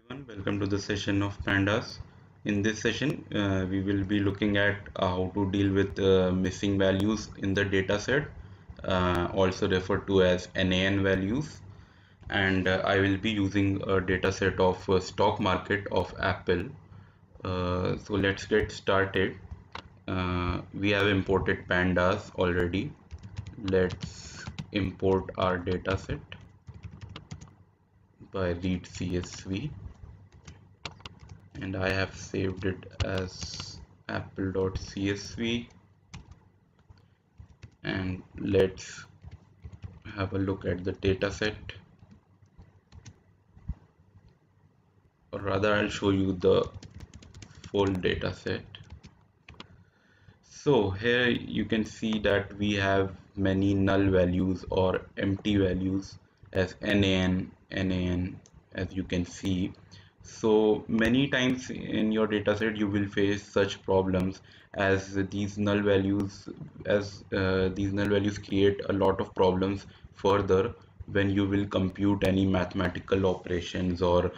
Everyone, welcome to the session of Pandas. In this session, we will be looking at how to deal with missing values in the dataset, also referred to as NAN values. And I will be using a dataset of stock market of Apple. So let's get started. We have imported Pandas already. Let's import our dataset by read CSV. And I have saved it as apple.csv, and let's have a look at the dataset, or rather I'll show you the full dataset. So here you can see that we have many null values or empty values as NaN, as you can see. So many times in your dataset you will face such problems as these null values create a lot of problems further when you will compute any mathematical operations, or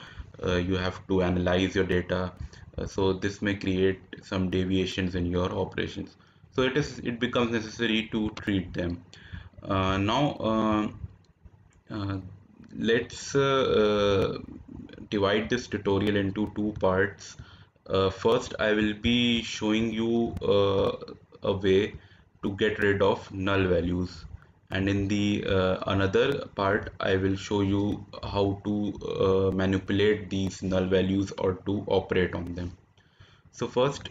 you have to analyze your data. So this may create some deviations in your operations, so it becomes necessary to treat them. Now uh, let's divide this tutorial into two parts. First, I will be showing you a way to get rid of null values, and in the another part, I will show you how to manipulate these null values or to operate on them. So first,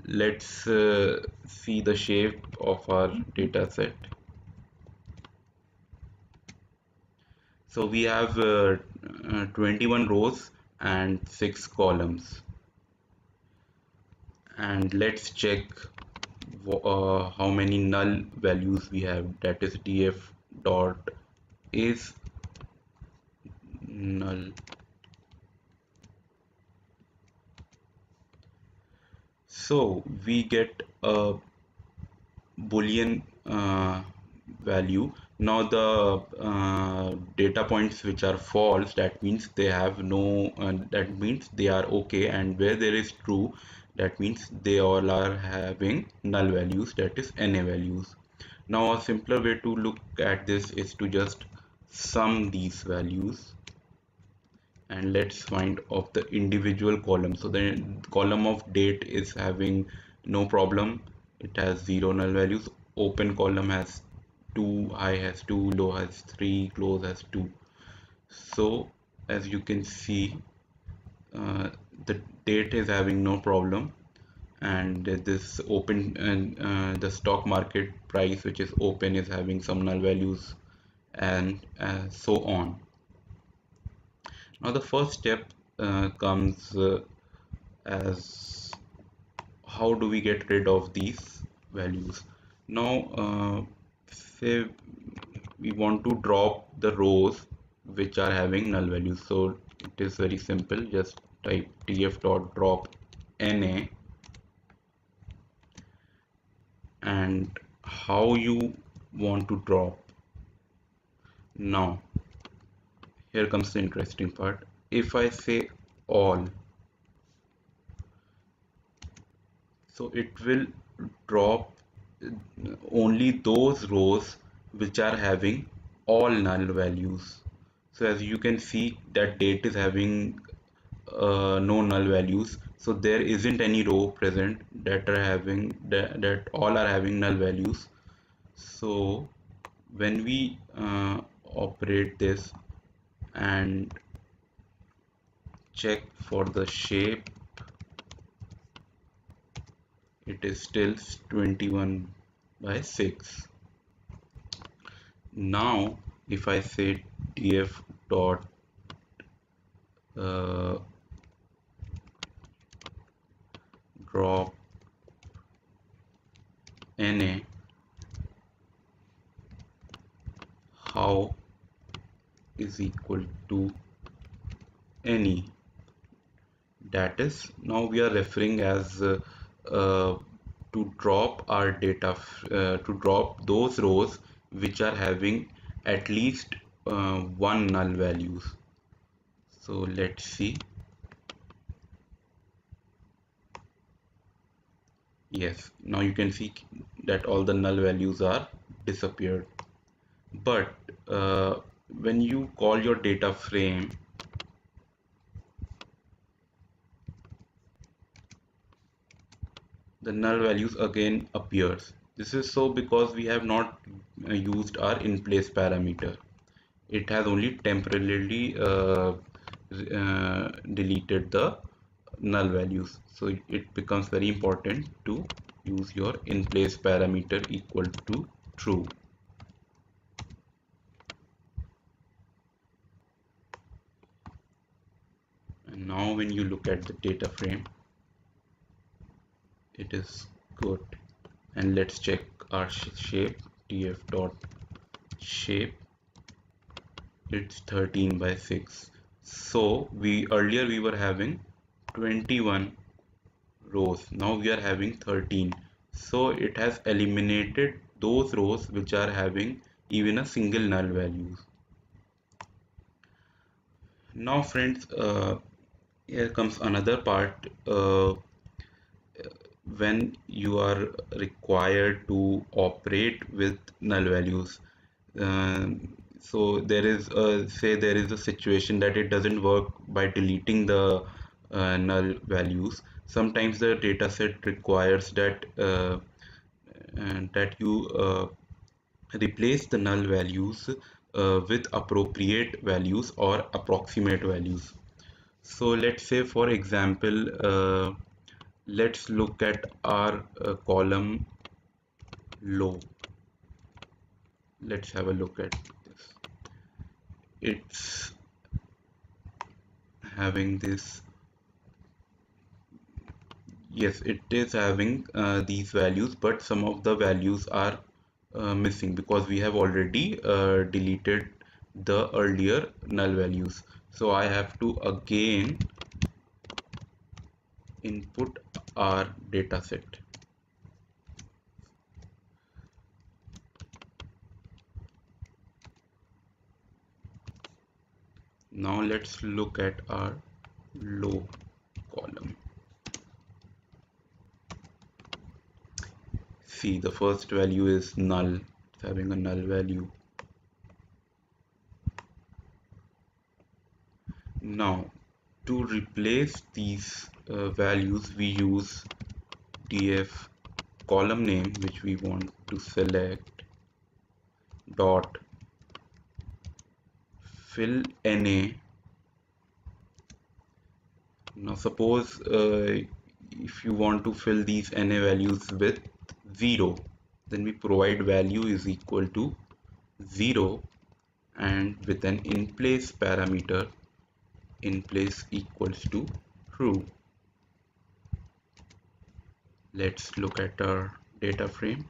let's see the shape of our data set. So we have 21 rows and 6 columns, and let's check how many null values we have. That is df dot is null. So we get a boolean value. Now the data points which are false, that means they have no that means they are okay, and where there is true, that means they all are having null values, that is NA values. Now a simpler way to look at this is to just sum these values, and let's find of the individual column. So the column of date is having no problem, it has 0 null values. Open column has 2, high has 2, low has 3, close has 2. So as you can see, the date is having no problem, and this open and the stock market price which is open is having some null values, and so on. Now the first step comes as how do we get rid of these values. Now say we want to drop the rows which are having null values, so it is very simple. Just type df.drop NA, and how you want to drop. Now here comes the interesting part. If I say all, so it will drop only those rows which are having all null values. So as you can see that date is having no null values, so there isn't any row present that are having that all are having null values. So when we operate this and check for the shape, it is still 21 by 6. Now if I say df dot drop NA, how is equal to any, that is, now we are referring as to drop our data, to drop those rows which are having at least one null values. So let's see, Yes, now you can see that all the null values are disappeared. But when you call your data frame, the null values again appears. This is so because we have not used our in place parameter. It has only temporarily deleted the null values. So it becomes very important to use your in place parameter equal to true. And now when you look at the data frame, it is good. And let's check our shape, tf dot shape. It's 13 by 6. So earlier we were having 21 rows, now we are having 13. So it has eliminated those rows which are having even a single null values. Now friends, here comes another part. When you are required to operate with null values, so there is say there is a situation that it doesn't work by deleting the null values. Sometimes the dataset requires that you replace the null values with appropriate values or approximate values. So let's say for example, let's look at our column low. Let's have a look at this. It's having this, yes, it is having these values, but some of the values are missing because we have already deleted the earlier null values. So I have to again input our data set. Now let's look at our low column. See, the first value is null. It's having a null value. Now, to replace these values, we use df column name, which we want to select, dot fillna. Now, suppose if you want to fill these na values with 0, then we provide value is equal to 0, and with an in place parameter, in place equals to true. Let's look at our data frame.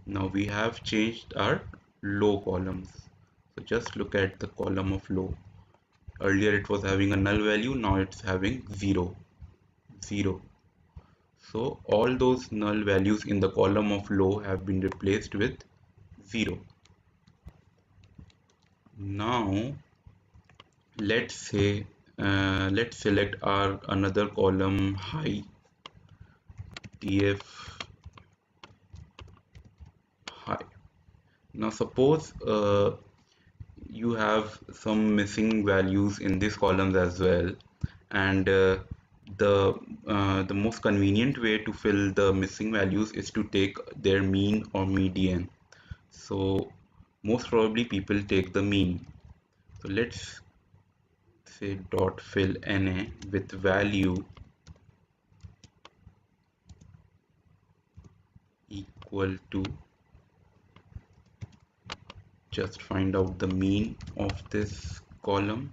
Now we have changed our low columns. So just look at the column of low. Earlier it was having a null value, now it's having 0, 0. So all those null values in the column of low have been replaced with 0. Now let's say let's select our another column high, df high. Now suppose you have some missing values in these columns as well, and the most convenient way to fill the missing values is to take their mean or median. So most probably people take the mean. So let's say dot fill na with value equal to, just find out the mean of this column,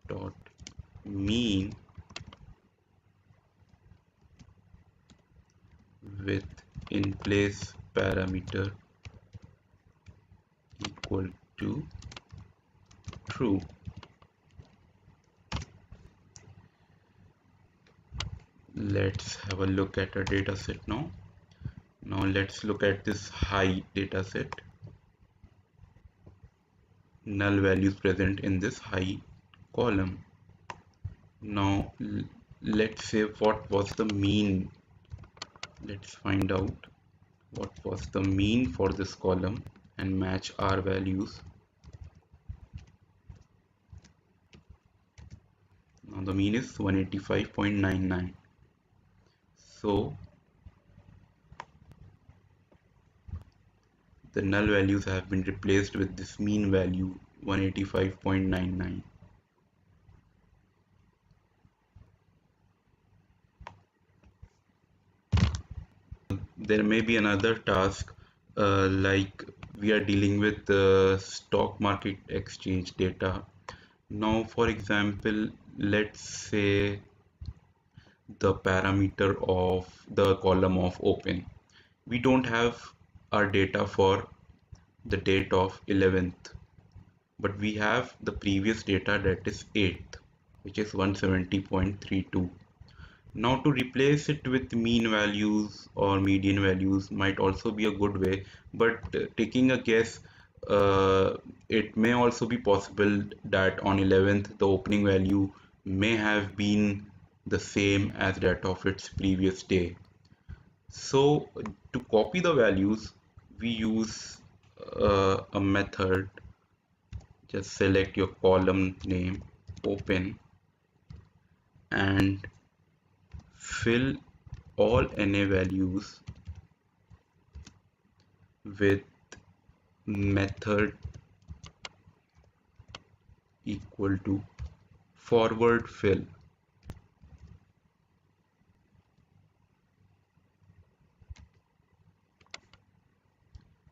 dot mean with in place parameter equal to true. Let's have a look at our data set now. Now let's look at this high data set. Null values present in this high column. Now let's say what was the mean Let's find out what was the mean for this column and match our values. Now the mean is 185.99. So the null values have been replaced with this mean value 185.99. There may be another task like we are dealing with the stock market exchange data. Now, for example, let's say the parameter of the column of open. We don't have our data for the date of 11th, but we have the previous data, that is 8th, which is 170.32. Now to replace it with mean values or median values might also be a good way, but taking a guess, it may also be possible that on 11th the opening value may have been the same as that of its previous day. So to copy the values, we use a method. Just select your column name, open, and fill all NA values with method equal to forward fill.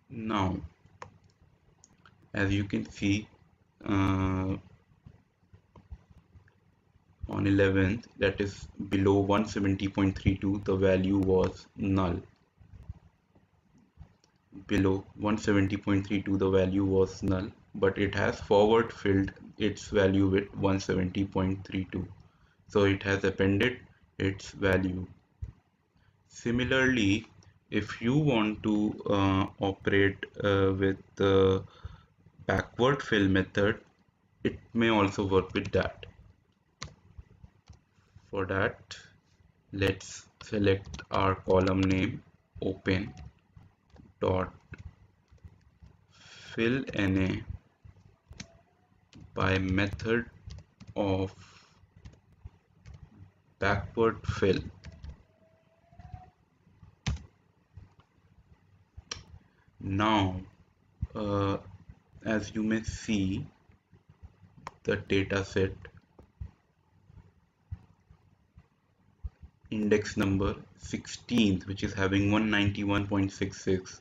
Now, as you can see, on 11th, that is below 170.32, the value was null. Below 170.32, the value was null, but it has forward filled its value with 170.32. So it has appended its value. Similarly, if you want to operate with the backward fill method, it may also work with that. For that, let's select our column name, open dot fill NA by method of backward fill. Now, uh, as you may see, the dataset index number 16th, which is having 191.66,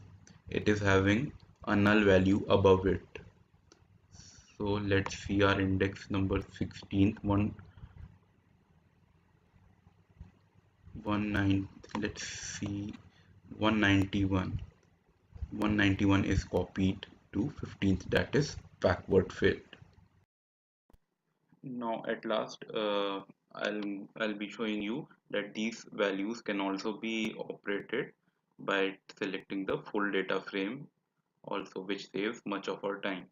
it is having a null value above it. So let's see our index number 16th, 19, let's see, 191. 191 is copied to 15th, that is backward filled. Now at last, I'll be showing you that these values can also be operated by selecting the full data frame also, which saves much of our time.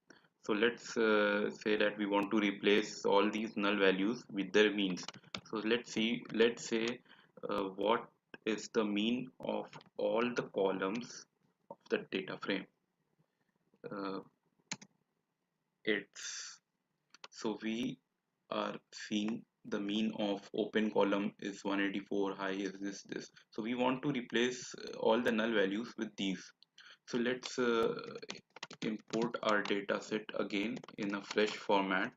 So let's say that we want to replace all these null values with their means. So let's say what is the mean of all the columns of the data frame. Uh, it's So we are seeing the mean of open column is 184, high is this. So we want to replace all the null values with these. So let's import our data set again in a fresh format.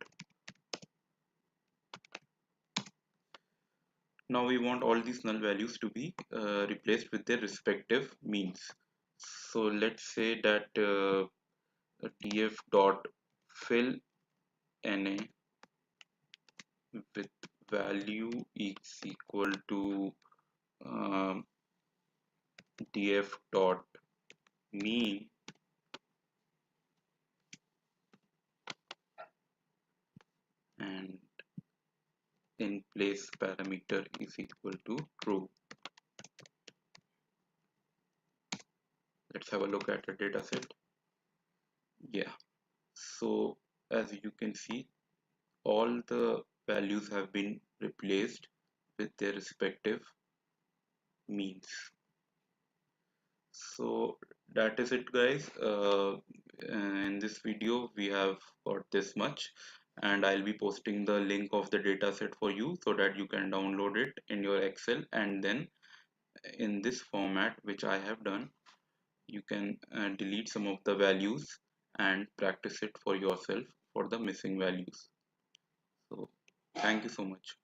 Now we want all these null values to be replaced with their respective means. So let's say that df dot fill na with value is equal to um, df dot mean and in place parameter is equal to true. Let's have a look at the data set. Yeah, so as you can see, all the values have been replaced with their respective means. So that is it, guys. In this video we have got this much, and I'll be posting the link of the dataset for you so that you can download it in your Excel, and then in this format which I have done, you can delete some of the values and practice it for yourself for the missing values. So thank you so much.